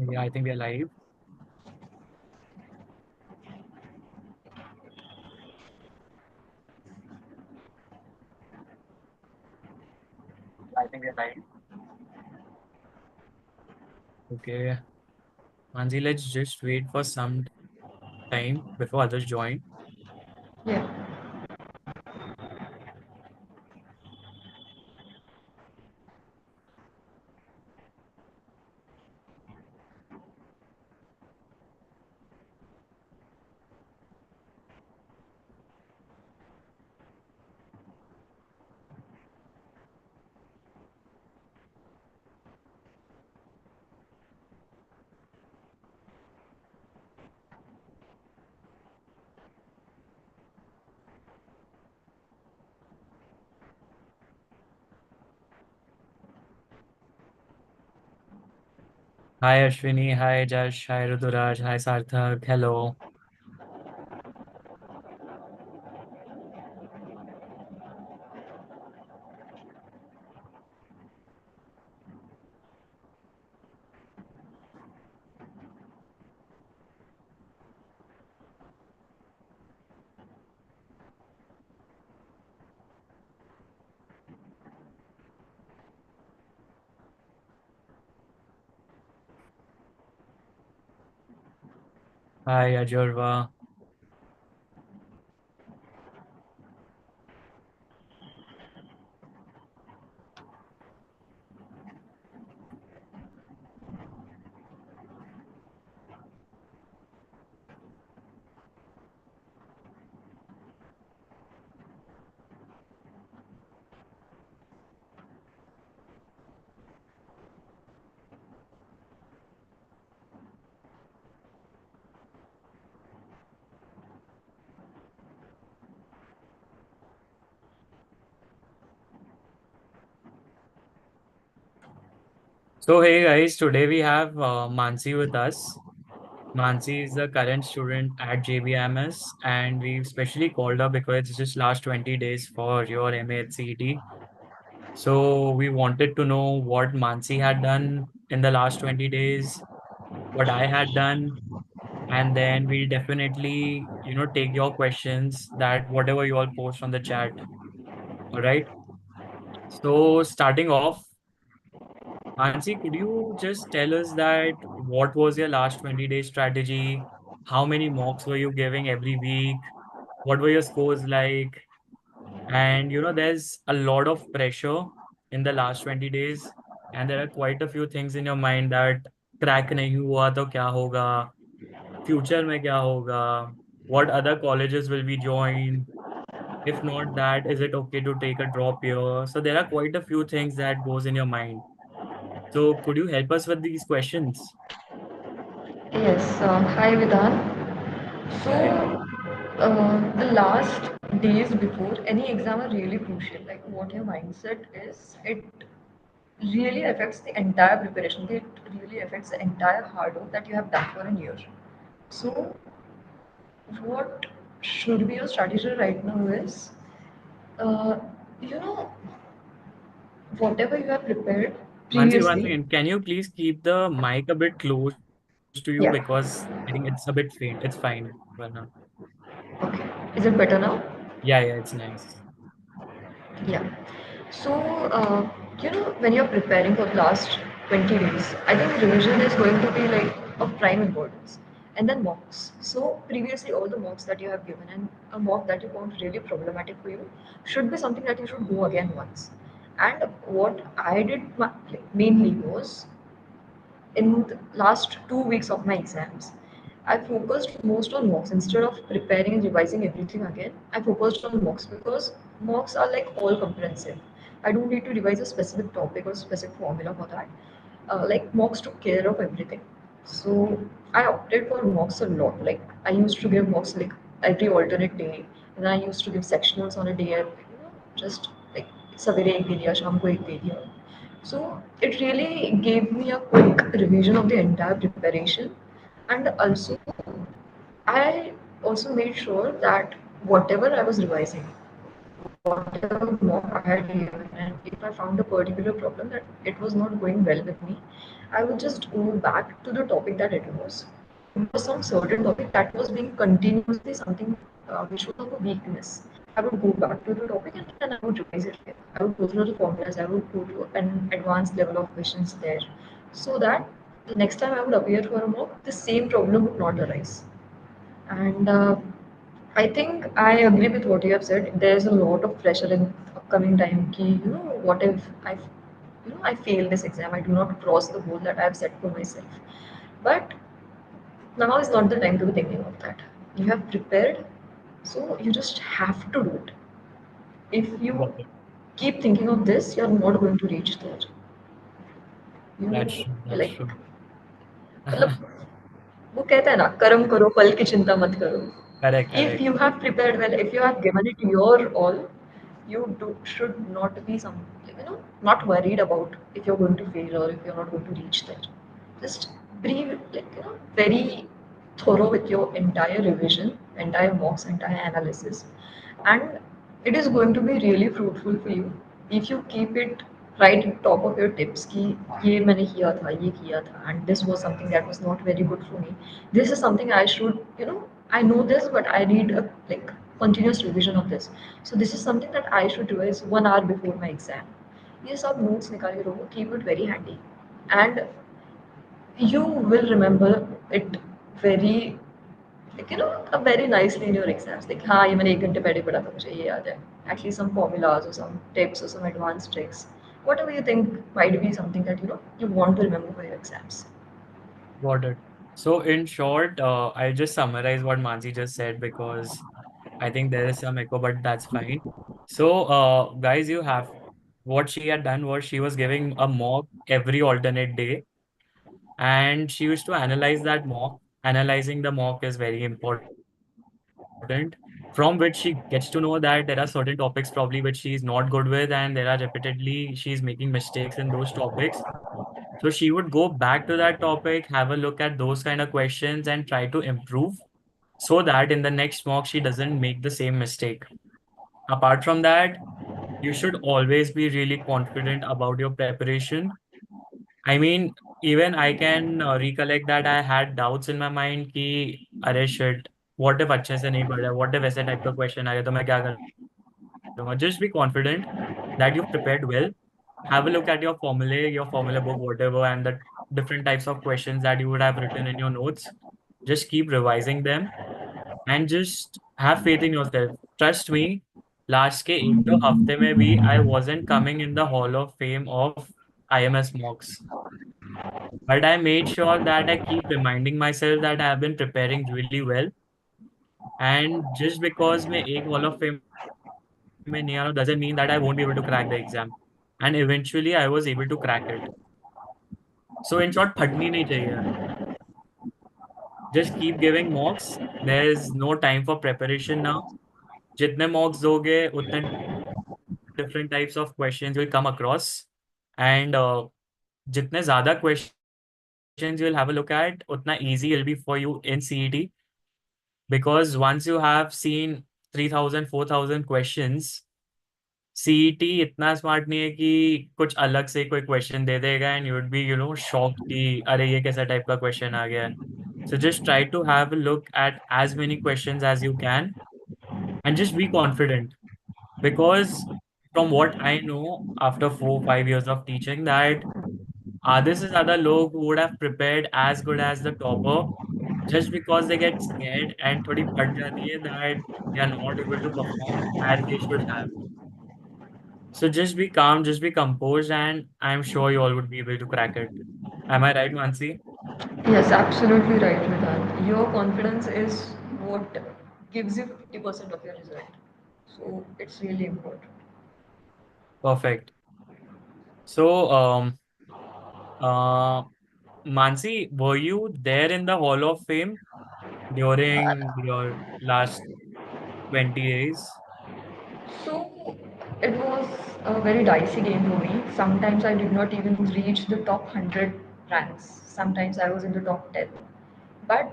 Yeah, I think we are live. I think we're live. Okay. Mansi, let's just wait for some time before others join. Yeah. Hi Ashwini, hi Jash, hi Ruduraj, hi Sarthak, hello. Hi Ajurva. So hey guys, today we have Mansi with us. Mansi is the current student at JBIMS and we specially called her because it's just last 20 days for your MAH CET. So we wanted to know what Mansi had done in the last 20 days, what I had done, and then we'll definitely, take your questions that whatever you all post on the chat. All right. So starting off, Mansi, could you just tell us that what was your last 20-day strategy? How many mocks were you giving every week? What were your scores like? And there's a lot of pressure in the last 20 days, and there are quite a few things in your mind that crack नहीं हुआ तो क्या होगा, future में क्या होगा, what other colleges will we join? If not that, is it okay to take a drop here? So there are quite a few things that goes in your mind. So could you help us with these questions? Yes. Hi, Vidhan. So, Hi. the last days before any exam are really crucial. Like what your mindset is, it really affects the entire preparation. It really affects the entire hard work that you have done for a year. So, what should be your strategy right now is, uh, you know, whatever you have prepared Mansi, one previously. second. Can you please keep the mic a bit close to you Yeah. because I think it's a bit faint. It's fine for now. Okay. Is it better now? Yeah, yeah, it's nice. Yeah. So, when you're preparing for the last 20 days, I think revision is going to be like of prime importance. And then mocks. So, previously, all the mocks that you have given and a mock that you found really problematic for you should be something that you should go again once. And what I did mainly was in the last 2 weeks of my exams, I focused most on mocks instead of preparing and revising everything again. I focused on mocks because mocks are like all comprehensive. I don't need to revise a specific topic or specific formula for that. Like mocks took care of everything. So I opted for mocks a lot. Like I used to give mocks like every alternate day, and then I used to give sectionals on a day, just like सवेरे एक दे दिया शाम को एक दे दिया. So it really gave me a quick revision of the entire preparation, and also I also made sure that whatever I was revising whatever mock I had given, and if I found a particular problem that it was not going well with me, I would just go back to the topic that it was. If it was some certain topic that was being continuously something which was of a weakness, I would go back to the topic and then I would revise it again. I would go through the formulas, I would go to an advanced level of questions there, so that the next time I would appear for a mock, the same problem would not arise. And I think I agree with what you have said. There's a lot of pressure in upcoming time. Ki, what if I fail this exam? I do not cross the goal that I have set for myself. But now is not the time to be thinking of that. You have prepared, so you just have to do it. If you Got it. keep thinking of this, you're not going to reach there. That's You true. That's like, true. मतलब वो कहता है ना कर्म करो फल की चिंता मत करो. Correct, If correct. you have prepared well, if you have given it your all, should not be not worried about if you're going to fail or if you're not going to reach there. Just be very thorough with your entire revision, entire mocks, entire analysis, and it is going to be really fruitful for you if you keep it right at top of your tips कि ये मैंने किया था ये किया था and this was something that was not very good for me. This is something I should I know this but I need a continuous revision of this. So this is something that I should revise 1 hour before my exam. ये सब notes निकाल के रखो, keep it very handy, and you will remember it very very nicely in your exams. Like, हाँ ये मैंने 1 घंटे पहले पढ़ा था मुझे ये याद है. At least some formulas or some tips or some advanced tricks. Whatever you think might be something that you want to remember for your exams. Got it. So in short, I'll just summarize what Mansi just said because I think there is some echo, but that's fine. So, guys, you have what she had done was she was giving a mock every alternate day, and she used to analyze that mock. Analyzing the mock is very important, from which she gets to know that there are certain topics probably which she is not good with, and there are repeatedly she's making mistakes in those topics. So she would go back to that topic, have a look at those kind of questions, and try to improve so that in the next mock she doesn't make the same mistake. Apart from that, you should always be really confident about your preparation. I mean, even I can recollect that I had doubts in my mind कि अरे shit, what if अच्छे से नहीं पढ़ा, what if ऐसे type का question आ गया तो मैं क्या करूँगा. Just be confident that you've prepared well. Have a look at your formula book, whatever, and the different types of questions that you would have written in your notes. Just keep revising them and just have faith in yourself. Trust me, last के 1-2 हफ्ते में भी I wasn't coming in the Hall of Fame of IMS mocks. But I made sure that I keep reminding myself that I have been preparing really well. And just because मैं एक Hall of Fame में नहीं आ रहा हूँ doesn't mean that I won't be able to crack the exam. And eventually I was able to crack it. So in short, फटनी नहीं चाहिए. Just keep giving mocks. There's no time for preparation now. जितने mocks दोगे उतने different types of questions you'll come across. And जितने ज़्यादा questions you'll have a look at, उतना easy it'll be for you in CET. Because once you have seen 3,000, 4,000 questions, CET इतना smart नहीं है कि कुछ अलग से कोई क्वेश्चन दे देगा and you would be shocked कि अरे ये कैसा टाइप का क्वेश्चन आ गया है. So just try to have a look at as many questions as you can and just be confident because from what I know after 4-5 years of teaching that आधे से ज्यादा लोग who would have prepared as good as the topper just because they get scared and थोड़ी फट जाती है that they are not able to perform as they should have. So just be calm, just be composed, and I'm sure you all would be able to crack it. Am I right, Mansi? Yes, absolutely right, Vidhan. Your confidence is what gives you 50% of your result. So it's really important. Perfect. So, uh, Mansi, were you there in the Hall of Fame during your last 20 days? So it was a very dicey game for me. Sometimes I did not even reach the top 100 ranks. Sometimes I was in the top 10. But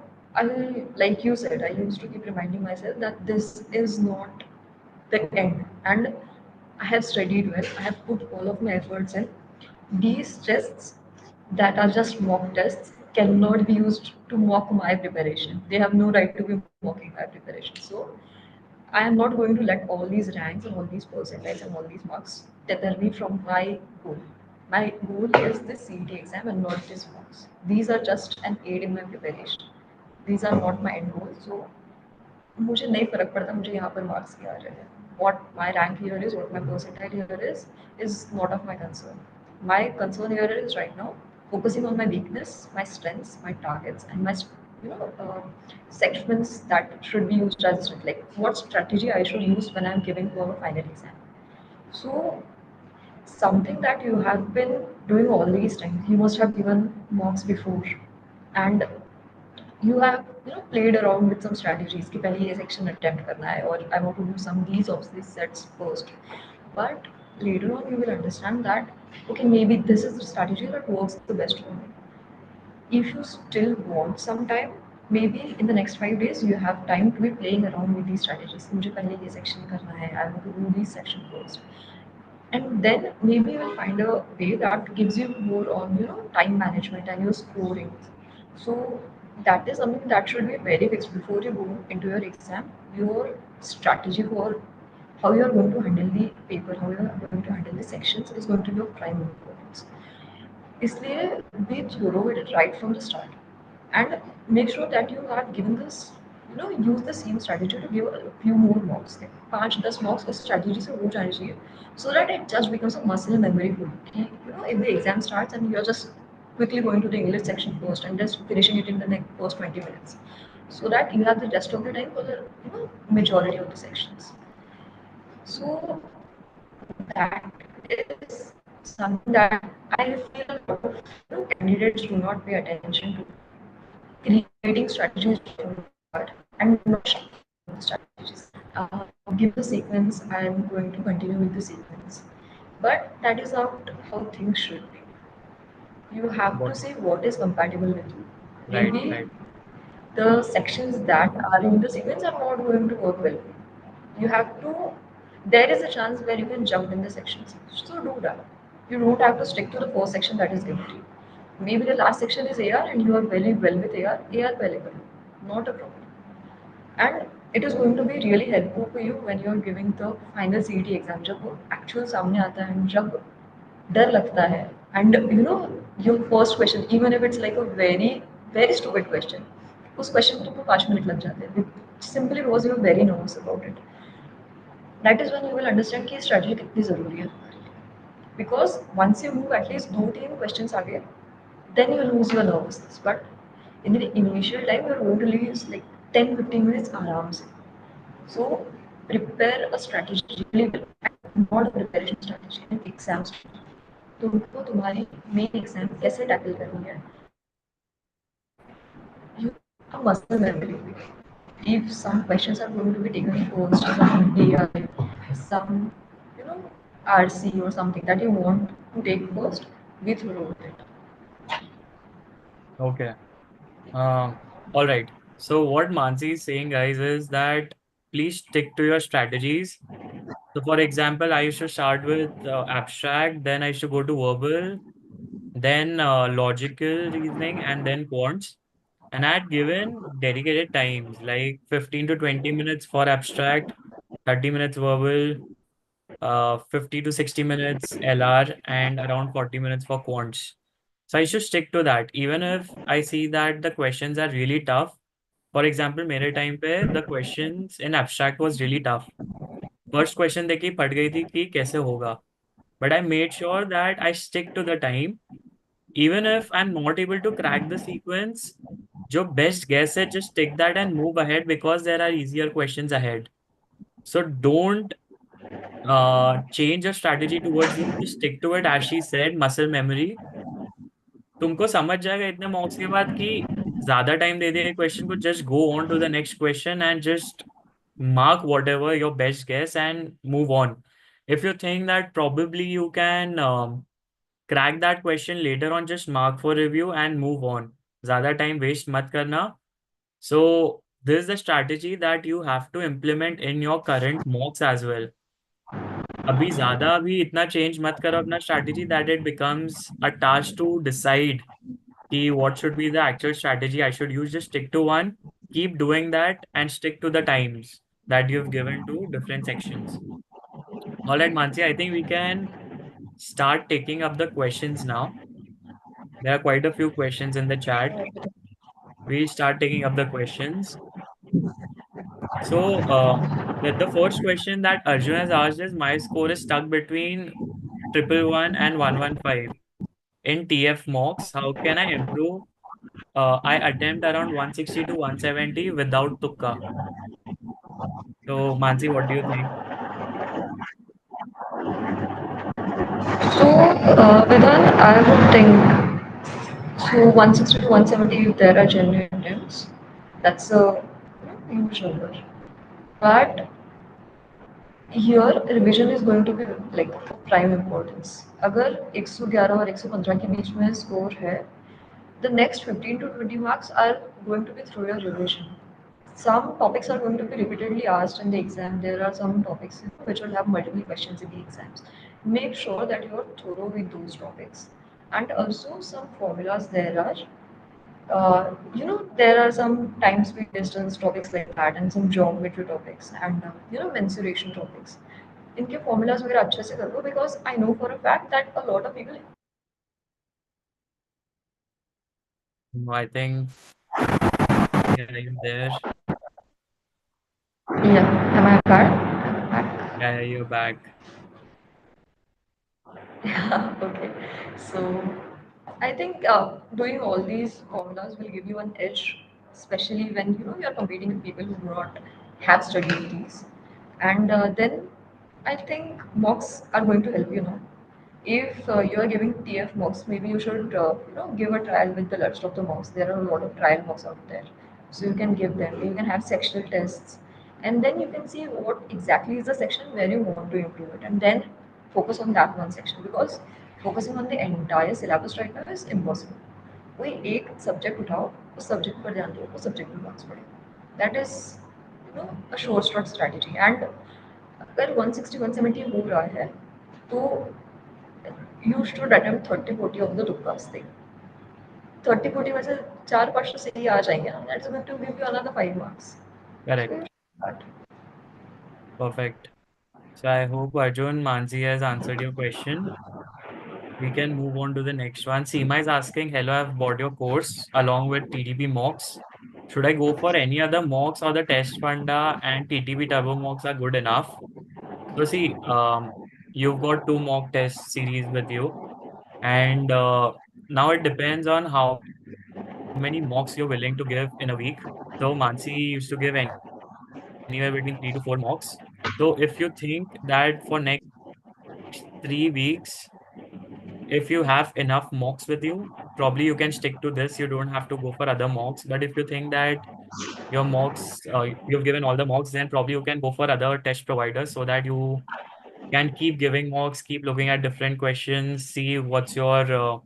like you said, I used to keep reminding myself that this is not the end. And I have studied well, I have put all of my efforts in. These tests that are just mock tests cannot be used to mock my preparation. They have no right to be mocking my preparation. So I am not going to let all these ranks and all these percentiles and all these marks tether me from my goal. My goal is this CET exam and not this marks. These are just an aid in my preparation. These are not my end goal. So मुझे नहीं फ़र्क पड़ता मुझे यहाँ पर marks क्या आ रहे हैं. What my rank here is, what my percentile here is not of my concern. My concern here is right now focusing on my weakness, my strengths, my targets, and my you know uh, segments that should be used as like what strategy I should use when I'm giving for a final exam. So something that you have been doing all these times, you must have given mocks before, and you have played around with some strategies कि पहले ये section attempt करना है और I want to do some of these sets first. But later on you will understand that okay, maybe this is the strategy that works the best for me. If you still want some time, maybe in the next 5 days you have time to be playing around with these strategies. मुझे पहले ये section करना है, I want to do this section first, and then maybe you will find a way that gives you more on time management and your scoring. So that is something that should be very fixed before you go into your exam. Your strategy for how you are going to handle the paper, how you are going to handle the sections is going to be of prime importance. इसलिए be thorough with it right from the start, and make sure that you have given this, use the same strategy to give a few more mocks. Like 5-10 mocks उस strategy से हो जाने चाहिए, so that it just becomes a muscle memory for you. कि, if the exam starts and you're just quickly going to the English section first and just finishing it in the next first 20 minutes, so that you have the rest of the time for the majority of the sections. So that is something that I feel a lot of candidates do not pay attention to. Creating strategies from the start and not shifting the strategies. Give the sequence, I am going to continue with the sequence. But that is not how things should be. You have to What? say what is compatible with you. Right, Maybe right. the sections that are in the sequence are not going to work well. You have to, there is a chance where you can jump in the sections. So do that. You don't have to stick to the first section that is given to you. Maybe the last section is AR and you are very well with AR, AR पहले करो. Not a problem. And it is going to be really helpful for you when you are giving the final CET exam. जब वो actual सामने आता है and जब डर लगता है and your first question, even if it's like a very very stupid question, उस question में तुमको 5 मिनट लग जाते हैं simply because you are very nervous about it. That is when you will understand कि strategy कितनी ज़रूरी है तुम्हारे लिए. Because once you move at least 2-3 questions आगे, then you lose your nervousness. But in the initial time, you're going to lose like 10-15 minutes आराम से. So prepare a strategy really well, and not a preparation strategy, an exam strategy. तुमको तुम्हारी main exam कैसे tackle करनी है, you have a muscle memory. If some questions are going to be taken first, some AI, some RC or something that you want to take first, be thorough with it. Okay. All right. So what Mansi is saying, guys, is that please stick to your strategies. So, for example, I used to start with abstract, then I used to go to verbal, then logical reasoning, and then quants. And I had given dedicated times like 15 to 20 minutes for abstract, 30 minutes verbal, 50 to 60 minutes LR, and around 40 minutes for quants. So I should stick to that, even if I see that the questions are really tough. For example, मेरे time पे the questions in abstract was really tough. First question देखी फट गई थी कि कैसे होगा. But I made sure that I stick to the time, even if I'm not able to crack the sequence. जो best guess है, just take that and move ahead because there are easier questions ahead. So don't change your strategy towards it. Just stick to it, as she said, muscle memory. तुमको समझ जाएगा इतने मॉक्स के बाद कि ज्यादा टाइम दे देंगे क्वेश्चन को. Just go on to the next question and just mark whatever your best guess and move on. If you think that probably you can crack that question later on, just mark for review and move on. ज़्यादा time waste मत करना. So this is the strategy that you have to implement in your current mocks as well. अभी ज़्यादा अभी इतना change मत करो अपना strategy that it becomes a task to decide कि what should be the actual strategy I should use. Just stick to one, keep doing that, and stick to the times that you've given to different sections. All right, Mansi, I think we can start taking up the questions now. There are quite a few questions in the chat. We'll start taking up the questions. So, the first question that Arjun has asked is, my score is stuck between 111 and 115 in TF mocks. How can I improve? I attempt around 160 to 170 without tukka. So, Mansi, what do you think? So, Vidhan, I would think so 160 to 170 if there are genuine attempts. That's a huge number. But here revision is going to be like of prime importance. अगर 111 और 115 के बीच में score है, the next 15 to 20 marks are going to be through your revision. Some topics are going to be repeatedly asked in the exam. There are some topics which will have multiple questions in the exams. Make sure that you are thorough with those topics. And also some formulas there are. There are some time speed distance topics like that and some geometry topics and mensuration topics. इनके formulas वगैरह अच्छे से कर लो because I know for a fact that a lot of people. No, I think, yeah, you're there. Yeah, am I back? I'm back. Yeah, you're back. Yeah, okay. So I think doing all these formulas will give you an edge, especially when you're competing with people who do not have studied these. And then I think mocks are going to help you now. If you are giving TF mocks, maybe you should give a trial with the rest of the mocks. There are a lot of trial mocks out there, so you can give them. You can have sectional tests, and then you can see what exactly is the section where you want to improve it, and then focus on that one section because focusing on the entire syllabus right now is impossible. कोई एक subject उठाओ, उस subject पर ध्यान दो, उस subject में marks पढ़ो. That is a short strat strategy. And अगर 160 170 हो रहा है तो you should attempt 30-40 of the Tukkas thing. 30-40 में से 4-5 तो सही आ जाएंगे ना. That's going to give you another 5 marks. So, Correct. Perfect. So, I hope Arjun Mansi has answered your question. We can move on to the next one. Seema is asking, hello, I've bought your course along with TDP mocks. Should I go for any other mocks or the test funda and TTP turbo mocks are good enough? So see, you've got two mock test series with you, and now it depends on how many mocks you're willing to give in a week. So Mansi used to give anywhere between 3 to 4 mocks. So if you think that for next 3 weeks, if you have enough mocks with you, probably you can stick to this. You don't have to go for other mocks. But if you think that your mocks, you've given all the mocks, then probably you can go for other test providers so that you can keep giving mocks, keep looking at different questions, see what's your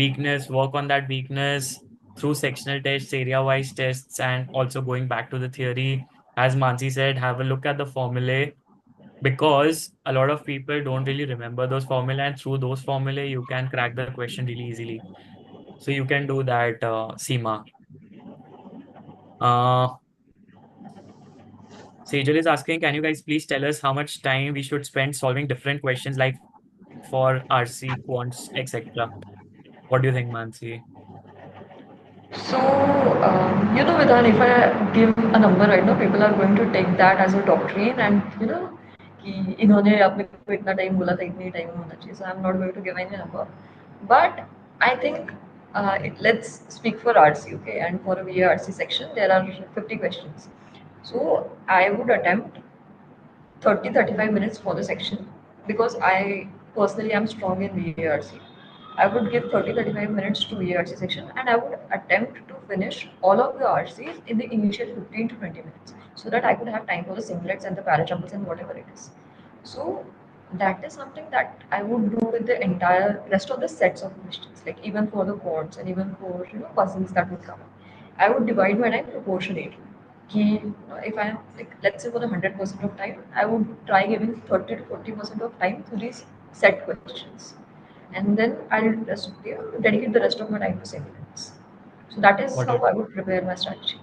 weakness, work on that weakness through sectional tests, area-wise tests, and also going back to the theory. As Mansi said, have a look at the formulae because a lot of people don't really remember those formulae, and through those formulae, you can crack the question really easily. So you can do that, Seema. Uh, Sejal is asking, can you guys please tell us how much time we should spend solving different questions like for RC, quants, etc.? What do you think, Mansi? so Vidhan, if I give a number right now, people are going to take that as a doctrine and कि इन्होंने अपने को इतना time बोला था, इतनी time होना चाहिए. So I'm not going to give any number. But I think let's speak for RC, okay? And for a VARC section, there are 50 questions. So I would attempt 30-35 minutes for the section because I personally am strong in VARC. I would give 30-35 minutes to VARC section and I would attempt to finish all of the RCs in the initial 15 to 20 minutes so that I could have time for the singlets and the parajumpers and whatever it is. So that is something that I would do with the entire rest of the sets of questions, like even for the quads and even for puzzles that would come up. I would divide my time proportionately. if I'm like, let's say for the 100% of time, I would try giving 30 to 40% of time to these set questions, and then I'll just dedicate the rest of my time to segments. So that is Got how it. I would prepare my strategy.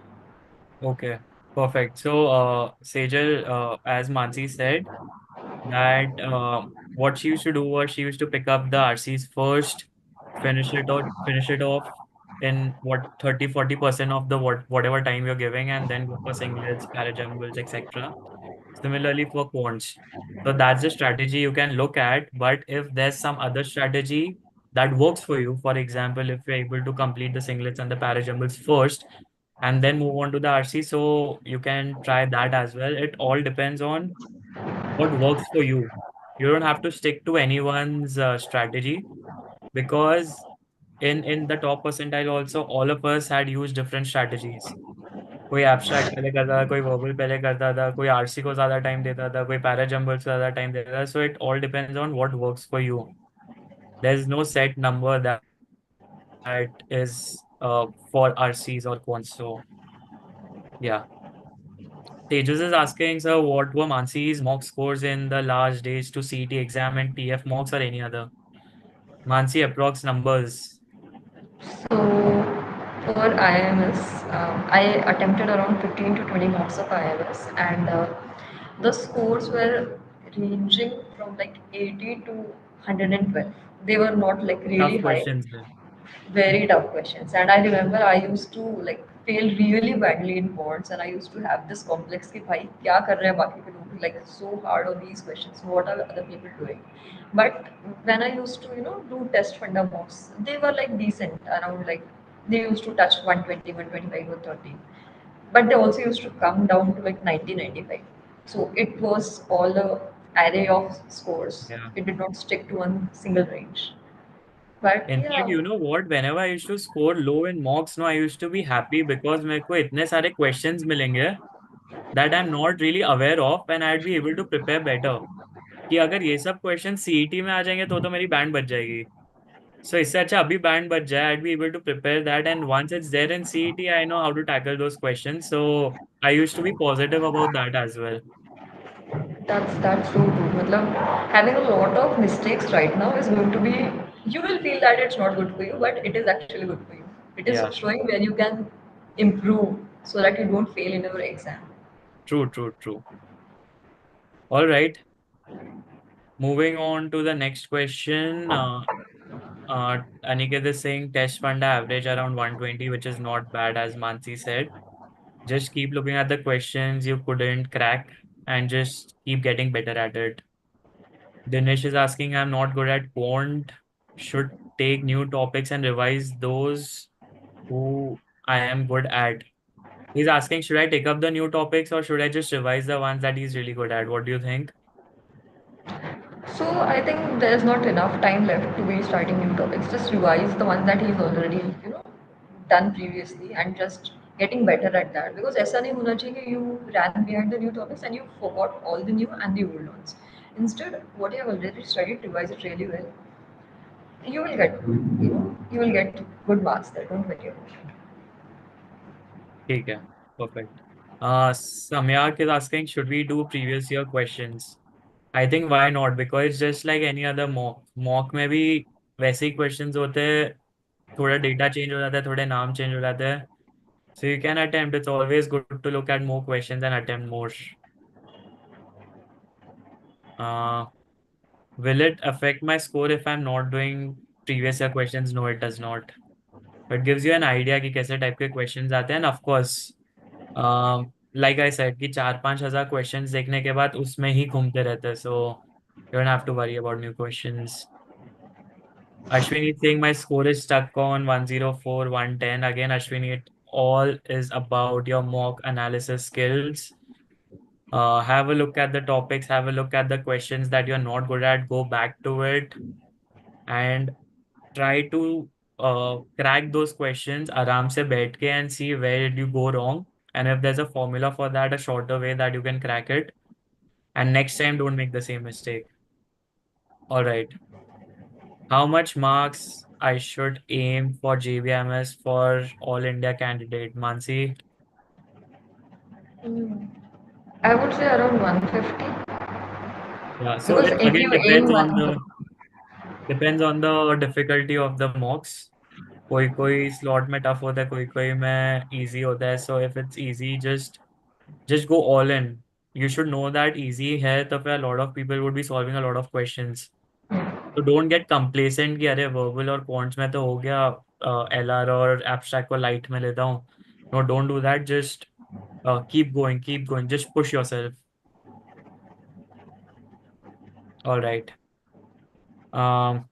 Okay, perfect. So, Sejal, as Mansi said, that what she used to do was she used to pick up the RCs first, finish it off in what 30-40% of the whatever time you're giving, and then go for singlets, parajumbles, etc. Similarly for quants. So that's the strategy you can look at. But if there's some other strategy that works for you, for example, if you're able to complete the singlets and the parajumbles first and then move on to the RC, so you can try that as well. It all depends on what works for you. You don't have to stick to anyone's strategy, because in the top percentile also all of us had used different strategies. कोई abstract पहले करता था, कोई verbal पहले करता था, कोई RC को ज्यादा टाइम देता था, कोई पैराजम्बल को ज्यादा टाइम देता था. So it all depends on what works for you. There is no set number that is for RCs or quants. So yeah. Tejas is asking, sir, what were Mansi's mock scores in the last days to CET exam and TF mocks or any other? Mansi, approx numbers. So for IMS, I attempted around 15 to 20 marks of IMS, and the scores were ranging from like 80 to 112. They were not like really Tough high. questions then. Very tough questions. And I remember I used to like fail really badly in boards, and I used to have this complex कि भाई क्या कर रहे हैं बाकी के लोग, like it's so hard on these questions. What are other people doing? But when I used to do test funda mocks, they were like decent around, like they used to touch 120, 125, 130. But they also used to come down to like 90, 95. So it was all a array of scores. Yeah. It did not stick to one single range. But In fact, yeah. you know what? Whenever I used to score low in mocks, no, I used to be happy because मेरे को इतने सारे questions मिलेंगे that I'm not really aware of, and I'd be able to prepare better. कि अगर ये सब question CET में आ जाएंगे तो मेरी बैंड बच जाएगी. So इससे अच्छा अभी बैंड बच जाए. I'd be able to prepare that, and once it's there in CET, I know how to tackle those questions. So I used to be positive about that as well. That's so true. मतलब, having a lot of mistakes right now is going to be, you will feel that it's not good for you, but it is actually good for you. It is Yeah, showing where you can improve so that you don't fail in your exam. true, true, true. All right, moving on to the next question. Aniket is saying test fund average around 120, which is not bad, as Mansi said. Just keep looking at the questions you couldn't crack and just keep getting better at it. Dinesh is asking, I'm not good at quant. Should take new topics and revise those who I am good at. He's asking, should I take up the new topics or should I just revise the ones that he's really good at? What do you think? So I think there's not enough time left to be starting new topics. Just revise the ones that he's already, done previously, and just getting better at that. Because ऐसा नहीं होना चाहिए कि you ran behind the new topics and you forgot all the new and the old ones. Instead, what you have already studied, revise it really well. You will get, you will get good marks there. Don't worry about it. ठीक है, perfect. Samyak is asking, should we do previous year questions? I think why not? Because it's just like any other mock. Mock में भी वैसे ही questions होते हैं, थोड़ा data change हो जाता है, थोड़े नाम चेंज हो जाते हैं. So you can attempt. It's always good to look at more questions and attempt more. Uh, will it affect my score if I'm not doing previous year questions? No, it does not. It gives you an idea कि कैसे type के questions आते हैं. And of course, like I said, कि 4-5 हज़ार questions देखने के बाद उसमें ही घूमते रहते हैं. So you don't have to worry about new questions. Ashwini is saying my score is stuck on 104, 110. Again, Ashwini, it all is about your mock analysis skills. Have a look at the topics, have a look at the questions that you're not good at, go back to it and try to crack those questions आराम से बैठ के and see where did you go wrong. And if there's a formula for that, a shorter way that you can crack it. And next time, don't make the same mistake. All right. How much marks I should aim for JBIMS for All India candidate? Mansi, Mm, I would say around 150 Yeah, so because it if again you aim depends on 150, the difficulty of the mocks. कोई कोई slot में tough होता है, कोई कोई में easy होता है. So if it's easy, just go all in. You should know that easy है तो फिर a lot of people would be solving a lot of questions. So don't get complacent कि अरे verbal और quants में तो हो गया, LR और abstract को light में लेता हूँ. No, don't do that. Just keep going, keep going. Just push yourself. All right. Um,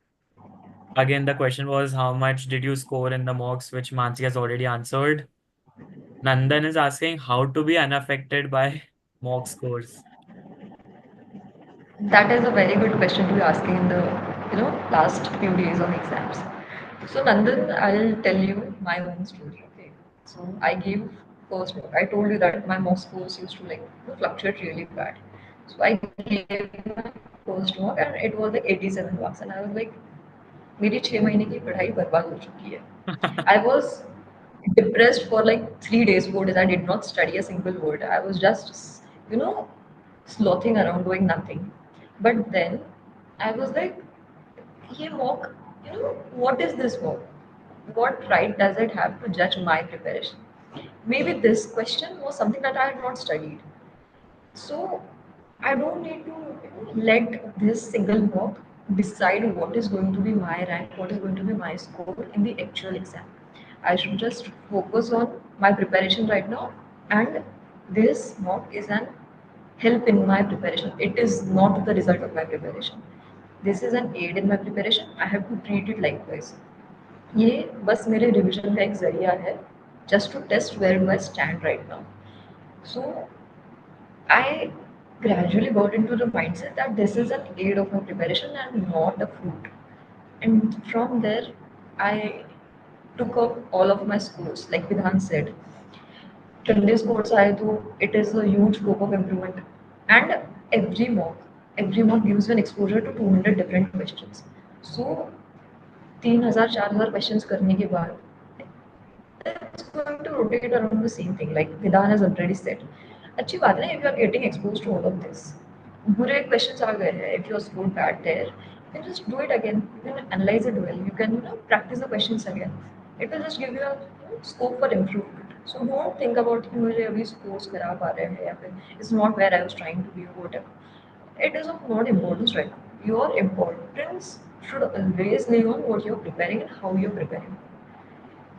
Again, the question was how much did you score in the mocks, which Mansi has already answered. Nandan is asking how to be unaffected by mock scores. that is a very good question to be asking in the last few days of exams. So Nandan, I'll tell you my own story. Okay. So I gave first mock. I told you that my mock scores used to fluctuate really bad. So I gave my first mock and it was like 87 marks and I was like मेरी 6 महीने की पढ़ाई बर्बाद हो चुकी है. I was depressed for like 3 days, 4 days. I did not study a single word. I was just, you know, slothing around doing nothing. But then I was like, ये mock, what is this mock? What right does it have to judge my preparation? Maybe this question was something that I had not studied. So I don't need to let this single mock decide what is going to be my rank, what is going to be my score in the actual exam. I should just focus on my preparation right now, and this mock is an help in my preparation. It is not the result of my preparation. This is an aid in my preparation. I have to treat it likewise. ये बस मेरे revision का एक जरिया है just to test where do I stand right now. So I gradually got into the mindset that this is an aid of my preparation and not a fruit. And from there, I took up all of my scores. Like Vidhan said, 20 scores I do, it is a huge scope of improvement. And every mock gives you an exposure to 200 different questions. So 3,000 4,000 questions करने के बाद it's going to rotate around the same thing like Vidhan has already said. अच्छी बात है ना if you are getting exposed to all of this. बुरे questions आ गए हैं if you scored bad there, you can just do it again. You can analyze it well. You can practice the questions again. It will just give you a scope for improvement. So don't think about कि मुझे अभी scores खराब आ रहे हैं या फिर it's not where I was trying to be or whatever. It is of not importance right now. Your importance should always lay on what you're preparing and how you're preparing.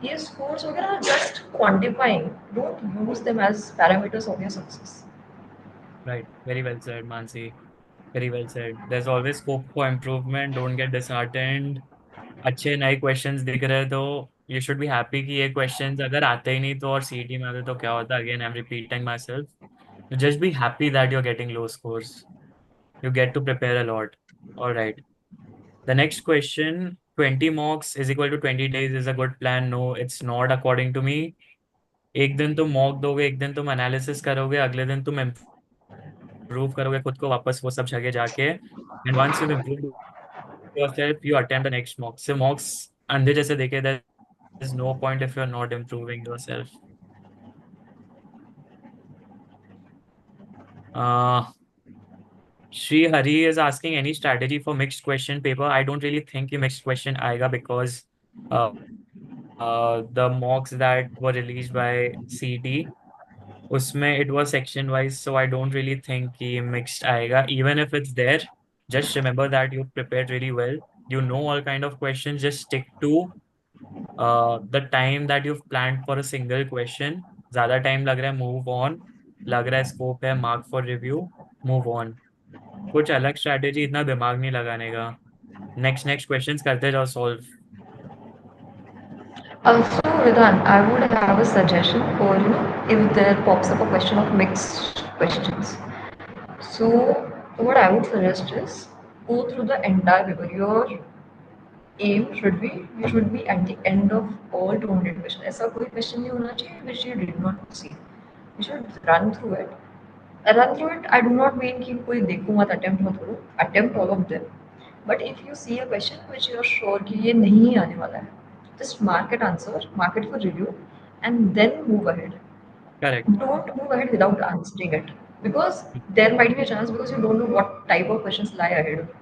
ये scores वगैरह are just quantifying. Don't use them as parameters of your success. Right. Very well said, Mansi. Very well said. There's always scope for improvement. Don't get disheartened. अच्छे नए questions दिख रहे तो you should be happy कि ये questions अगर आते ही नहीं तो और सीटी में आते तो क्या होता. Again, I'm repeating myself. Just be happy that you're getting low scores. You get to prepare a lot. All right. The next question, 20 mocks is equal to 20 days is a good plan. No, it's not according to me. एक दिन तुम mock दोगे, एक दिन तुम analysis करोगे, अगले दिन तुम इम्प्रूव करोगे खुद को वापस वो सब जगह जाके. And once you improve yourself you attempt the next mock. So mocks अंधे जैसे देखे, there is no point if you are not improving yourself. Shri Hari is asking any strategy for mixed question paper. I don't really think you mixed question आएगा because uh, the mocks that were released by CET उसमें it was section wise, so I don't really think कि mixed आएगा. Even if it's there, just remember that you prepared really well. You know all kind of questions. Just stick to the time that you've planned for a single question. ज़्यादा time लग रहा है, move on. लग रहा है scope है, mark for review, move on. कुछ अलग स्ट्रैटेजी इतना दिमाग नहीं लगाने का. नेक्स्ट नेक्स्ट क्वेश्चंस करते जाओ solve. Also, Vidhan, I would have a suggestion for if there pops up a question of mixed questions. So, what I would suggest is go through the entire paper. Your aim should be you should be at the end of all 200 questions. ऐसा कोई question नहीं होना चाहिए which you did not see. You should run through it. Run through it. I do not mean कि कोई देखो मत attempt मत करो. Attempt all of them. But if you see a question which you are sure कि ये नहीं आने वाला है, just mark it answer, mark it for review, and then move ahead. Correct. Don't move ahead without answering it, because there might be a chance, because you don't know what type of questions lie ahead of you.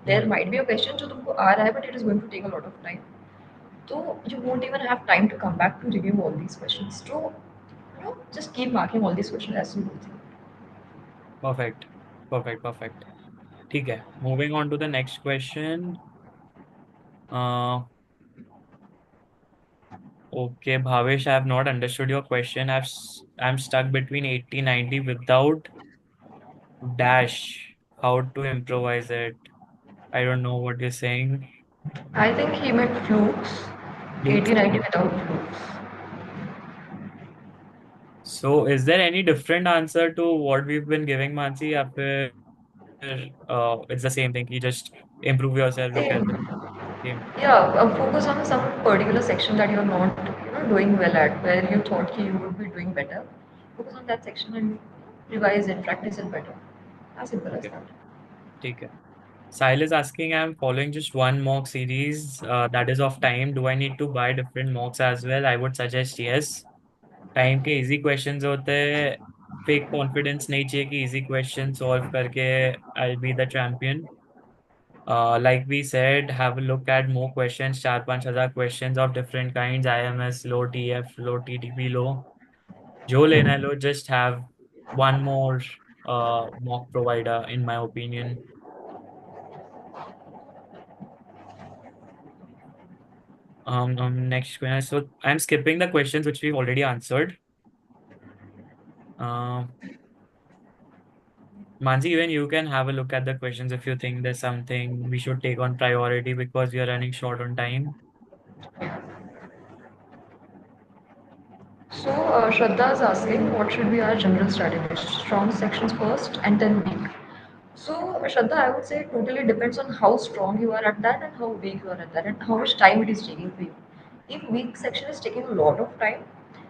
There Hmm. might be a question जो तुमको आ रहा है, but it is going to take a lot of time. So you won't even have time to come back to review all these questions. So just keep marking all these questions as you go through. Perfect. Perfect. Perfect. ठीक है. Moving on to the next question. Uh, okay, Bhavesh, I have not understood your question. I'm stuck between 80, 90 without dash. How to improvise it? I don't know what you're saying. I think he meant flukes, Flukes. 80-90 without flukes. So, is there any different answer to what we've been giving, Mansi? या फिर it's the same thing. You just improve yourself, look at Same. same. Yeah, focus on some particular section that you're not doing well at, where you thought you would be doing better. Focus on that section and revise it, practice it better. As simple as Okay, that. ठीक है. Sahil is asking, I'm following just one mock series that is of time. Do I need to buy different mocks as well? I would suggest yes. Time के easy questions होते हैं. Fake confidence नहीं चाहिए कि easy question solve करके I be the champion. Like we said, have a look at more questions, 4-5 हजार questions of different kinds, IMS, low TF, low TTP, low. जो लेना है लो, just have one more mock provider, in my opinion. Next question. So I'm skipping the questions which we've already answered. Um, Mansi, even you can have a look at the questions if you think there's something we should take on priority because we are running short on time. So, Shraddha is asking, what should be our general strategy? Strong sections first and then weak. So, Shraddha, I would say it totally depends on how strong you are at that and how weak you are at that and how much time it is taking for you. If weak section is taking a lot of time,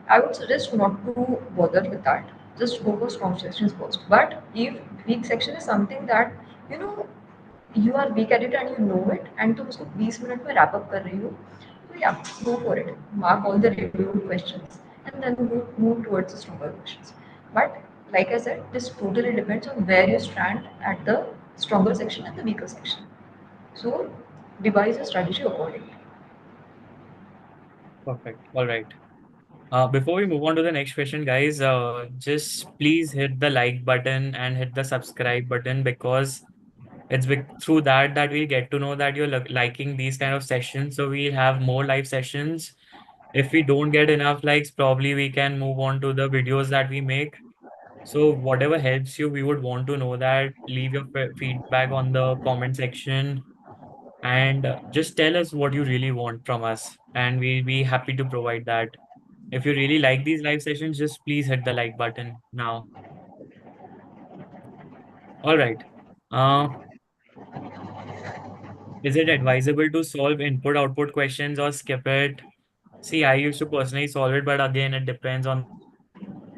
I would suggest not to bother with that. Just go for strong sections first. But if weak section is something that you know you are weak at it and you know it, and तुम उसको 20 minute में wrap up कर रही हो, so yeah, go for it. Mark all the reviewed questions and then move towards the stronger questions. But like I said, this totally depends on where you stand at the stronger section and the weaker section. So devise a strategy accordingly. Perfect. All right. Before we move on to the next question, guys, just please hit the like button and hit the subscribe button because through that we get to know that you're liking these kind of sessions. So we'll have more live sessions. If we don't get enough likes, probably we can move on to the videos that we make. So whatever helps you, we would want to know that. Leave your feedback on the comment section and just tell us what you really want from us, and we'll be happy to provide that. If you really like these live sessions, just please hit the like button now. All right. Uh, is it advisable to solve input-output questions or skip it? See, I used to personally solve it, but again, it depends on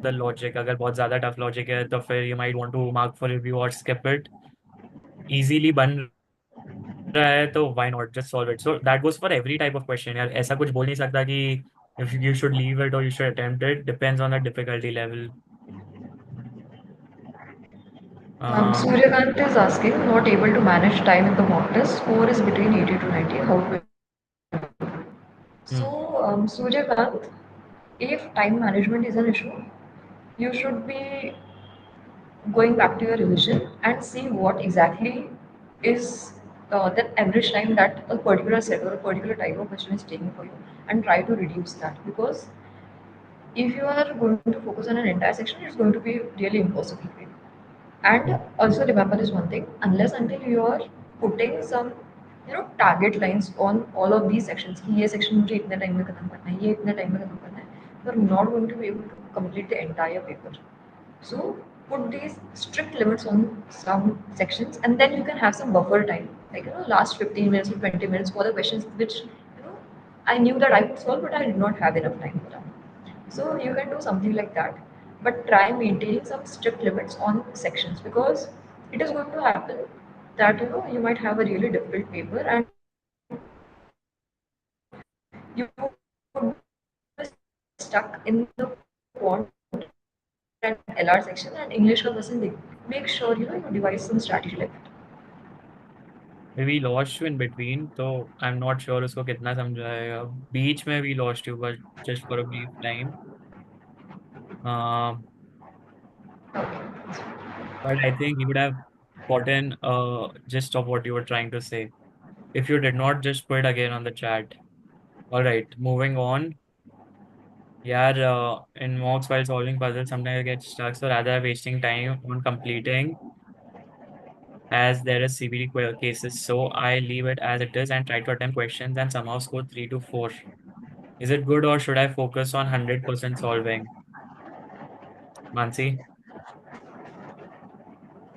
the logic. अगर बहुत ज़्यादा tough logic है, तो फिर you might want to mark for review or skip it. Easily बन रहा है, तो why not just solve it? So that goes for every type of question. यार ऐसा कुछ बोल नहीं सकता कि if you should leave it or you should attempt it. Depends on the difficulty level. Uh, Suryakant is asking, not able to manage time in the mock test, score is between 80 to 90, how to improve? So, hmm, Suryakant, if time management is an issue, you should be going back to your revision and see what exactly is the average time that a particular set or a particular type of question is taking for you, and try to reduce that, because if you are going to focus on an entire section, it's going to be really impossible for you. And hmm, also remember this one thing: unless until you are putting some target lines on all of these sections, कि ये section मुझे इतने time में खत्म करना है, ये इतने time में खत्म करना है, you are not going to be able to complete the entire paper. So put these strict limits on some sections, and then you can have some buffer time, like last 15 minutes or 20 minutes for the questions which I knew that I could solve, but I did not have enough time for that. So you can do something like that, but try maintaining some strict limits on sections, because it is going to happen that you might have a really difficult paper and you would be stuck in the quant section LR section and English का question देख. Make sure you devise some strategy like that. We lost you in between, तो I'm not sure उसको कितना समझाएगा. बीच में we lost you, but just for a brief time. Um, Okay. but I think he would have gotten gist of what you were trying to say. If you did not, just put it again on the chat. All right, moving on. Yeah, in mocks while solving puzzles, sometimes I get stuck, so rather wasting time on completing as there is CBD cases. So I leave it as it is and try to attempt questions and somehow score 3 to 4. Is it good or should I focus on 100% solving? Mansi?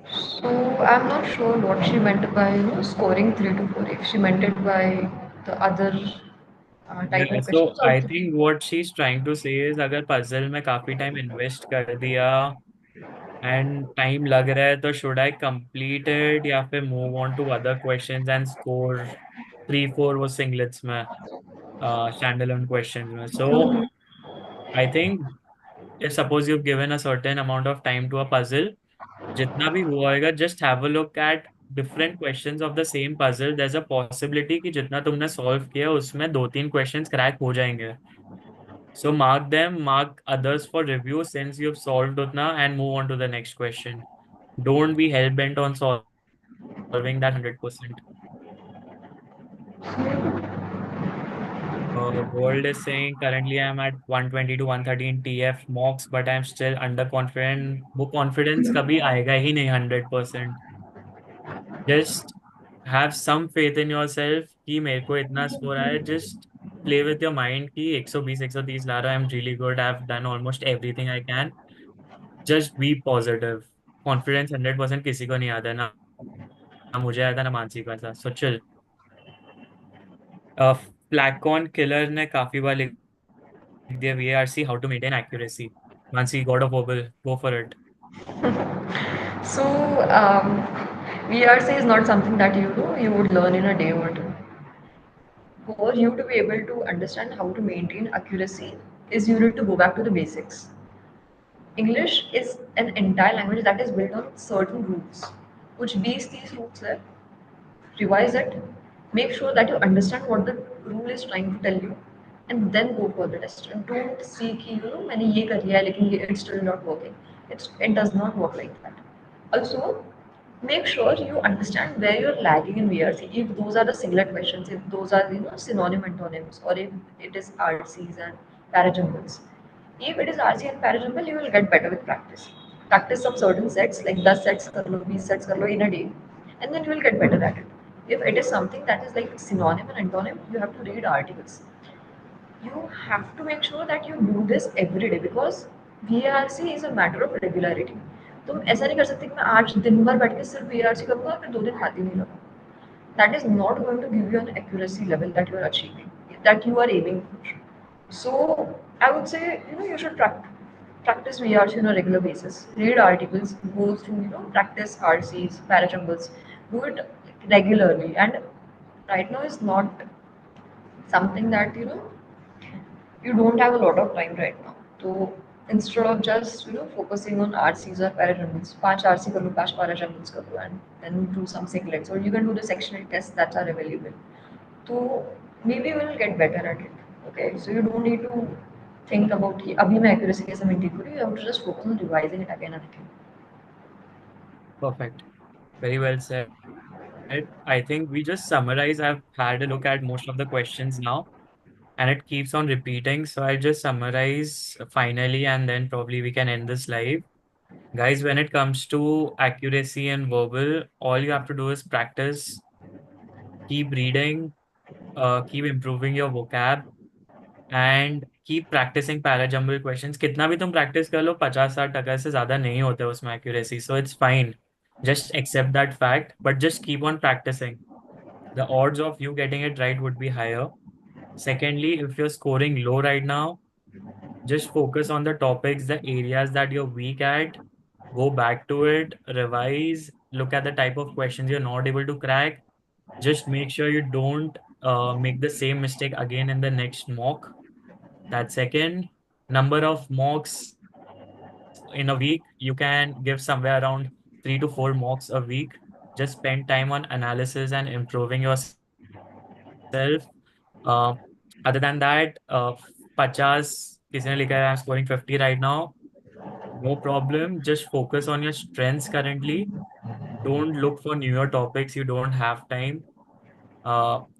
So I'm not sure what she meant by scoring 3 to 4. If she meant it by the other Yeah, type of so questions or I think what she's trying to say is अगर puzzle में काफी time invest कर दिया and time लग रहा है तो should I complete it या फिर move on to other questions and score 3 4 वो singlets में standalone questions में. So I think if suppose you've given a certain amount of time to a puzzle, जितना भी हुआ होगा, just have a look at different questions of the same puzzle. There's a possibility कि जितना तुमने solve किया उसमें 2 3 questions crack हो जाएंगे. So mark them, mark others for review since you've solved utna and move on to the next question. Don't be hell bent on solving that 100%. World is saying currently I'm at 120 to 130 in TF mocks, but I'm still underconfident. वो confidence कभी आएगा ही नहीं 100%. Just have some faith in yourself कि मेरे को इतना score आया. Just play with your mind कि 120 130 ला रहा. I'm really good. I've done almost everything I can. Just be positive. Confidence 100% किसी को नहीं आता है, ना मुझे आया था ना मानसी को ऐसा. So chill. फ्लैकॉन किलर ने काफी बार लिख दिया VARC how to maintain accuracy. Mansi, God of Verbal, go for it. so VRC is not something that you would learn in a day or two. For you to be able to understand how to maintain accuracy is you need to go back to the basics. English is an entire language that is built on certain rules. Which these rules है, revise it, make sure that you understand what the rule is trying to tell you, and then go for the test. And don't see कि मैंने ये कर लिया है लेकिन ये it's still not working. It does not work like that. Also, make sure you understand where you're lagging in VRC. If those are the singlet questions, if those are synonym antonyms, or if it is RCs and parajumbles. If it is RC and parajumble, you will get better with practice. Practice some certain sets, like 10 sets कर लो, 20 sets कर लो in a day, and then you will get better at it. If it is something that is like synonym and antonym, you have to read articles. You have to make sure that you do this every day because VARC is a matter of regularity. तुम ऐसा नहीं कर सकते कि मैं आज दिन भर बैठ के सिर्फ VARC करूँगा और फिर 2 दिन खाती नहीं रहूँगा. That is not going to give you an accuracy level that you are achieving, that you are aiming for. So I would say you should practice VRC on a regular basis. Read articles, go through practice RCs, parajumbles, do it regularly. And right now is not something that you don't have a lot of time right now. So instead of just focusing on RCs or parajumbles, 5 RC कर लो, 5 parajumbles कर लो, and then do some singlets, or you can do the sectional tests that are available. So maybe you will get better at it. Okay, so you don't need to think about कि अभी मैं accuracy कैसे maintain करूँ. You have to just focus on revising it again and again. Perfect. Very well said. I think we just summarize. I've had a look at most of the questions now, and it keeps on repeating. So I'll just summarize finally, and then probably we can end this live. Guys, when it comes to accuracy and verbal, all you have to do is practice, keep reading, keep improving your vocab, and keep practicing parajumble questions. कितना भी तुम practice कर लो, 50-60% से ज़्यादा नहीं होते उसमें accuracy. So it's fine. Just accept that fact, but just keep on practicing. The odds of you getting it right would be higher. Secondly, if you're scoring low right now, just focus on the topics, the areas that you're weak at. Go back to it, revise, look at the type of questions you're not able to crack. Just make sure you don't make the same mistake again in the next mock. That second, number of mocks in a week, you can give somewhere around 3 to 4 mocks a week. Just spend time on analysis and improving yourself. Uh, Other than that, 50 किसी ने लिखा है I'm scoring 50 right now. No problem. Just focus on your strengths currently. Don't look for newer topics. You don't have time.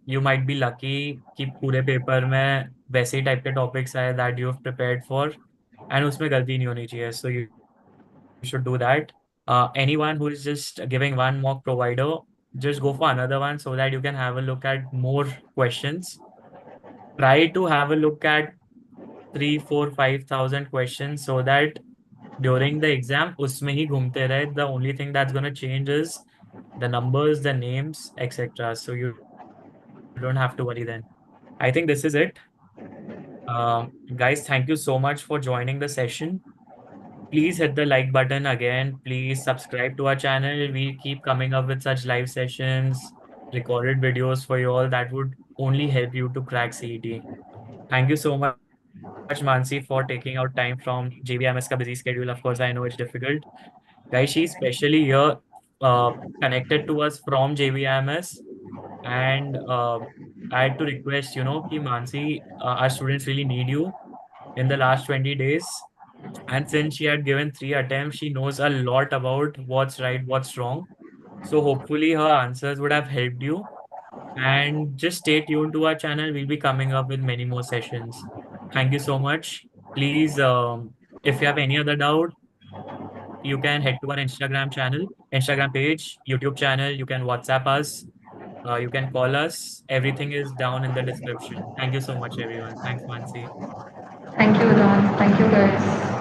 You might be lucky कि पूरे paper में वैसे ही type के topics आए that you have prepared for, and उसमें गलती नहीं होनी चाहिए. So you should do that. Anyone who is just giving one mock provider, just go for another one so that you can have a look at more questions. Try to have a look at 3, 4, 5,000 questions so that during the exam उसमें ही घूमते रहे. The only thing that's gonna change is the numbers, the names, etc. So you don't have to worry then. I think this is it. Guys, thank you so much for joining the session. Please hit the like button again. Please subscribe to our channel. We keep coming up with such live sessions, recorded videos for you all that would only help you to crack CET. Thank you so much, Mansi, for taking out time from JBMS ka busy schedule. Of course, I know it's difficult. Guys, she's specially here, connected to us from JBIMS. And I had to request, ki Mansi, our students really need you in the last 20 days. And since she had given 3 attempts, she knows a lot about what's right, what's wrong. So hopefully her answers would have helped you. And just stay tuned to our channel. We'll be coming up with many more sessions. Thank you so much. Please, if you have any other doubt, you can head to our Instagram page, YouTube channel. You can WhatsApp us. You can call us. Everything is down in the description. Thank you so much, everyone. Thanks, Mansi. Thank you, Vidhan. Thank you, guys.